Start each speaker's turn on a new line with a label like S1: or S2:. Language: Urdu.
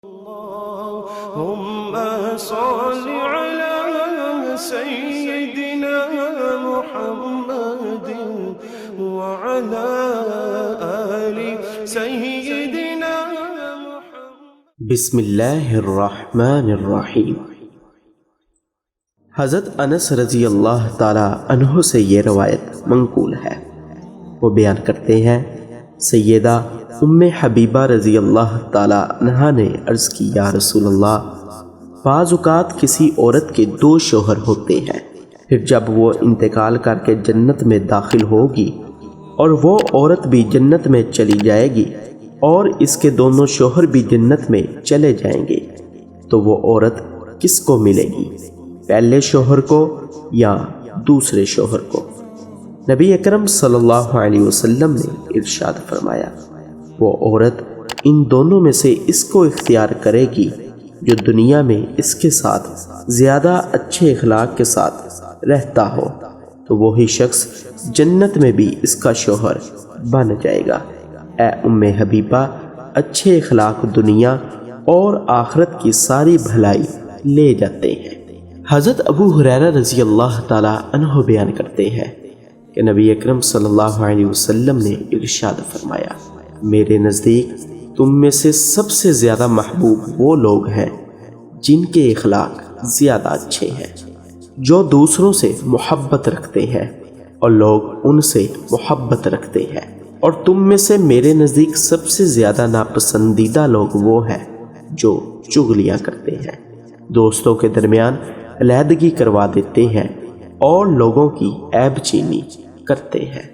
S1: اللهم صل على سيدنا محمد وعلى آل سيدنا محمد۔
S2: بسم اللہ الرحمن الرحیم۔ حضرت انس رضی اللہ تعالی عنہ سے یہ روایت منقول ہے۔ وہ بیان کرتے ہیں، سیدہ ام حبیبہ رضی اللہ تعالی عنہا نے عرض کی، یا رسول اللہ، بعض اوقات کسی عورت کے 2 شوہر ہوتے ہیں، پھر جب وہ انتقال کر کے جنت میں داخل ہوگی اور وہ عورت بھی جنت میں چلی جائے گی اور اس کے دونوں شوہر بھی جنت میں چلے جائیں گے، تو وہ عورت کس کو ملے گی، پہلے شوہر کو یا دوسرے شوہر کو؟ نبی اکرم صلی اللہ علیہ وسلم نے ارشاد فرمایا، وہ عورت ان دونوں میں سے اس کو اختیار کرے گی جو دنیا میں اس کے ساتھ زیادہ اچھے اخلاق کے ساتھ رہتا ہو، تو وہی شخص جنت میں بھی اس کا شوہر بن جائے گا۔ اے ام حبیبہ، اچھے اخلاق دنیا اور آخرت کی ساری بھلائی لے جاتے ہیں۔ حضرت ابو ہریرہ رضی اللہ تعالی عنہ بیان کرتے ہیں کہ نبی اکرم صلی اللہ علیہ وسلم نے ارشاد فرمایا، میرے نزدیک تم میں سے سب سے زیادہ محبوب وہ لوگ ہیں جن کے اخلاق زیادہ اچھے ہیں، جو دوسروں سے محبت رکھتے ہیں اور لوگ ان سے محبت رکھتے ہیں، اور تم میں سے میرے نزدیک سب سے زیادہ ناپسندیدہ لوگ وہ ہیں جو چغلیاں کرتے ہیں، دوستوں کے درمیان علیحدگی کروا دیتے ہیں اور لوگوں کی عیب چینی کرتے ہیں۔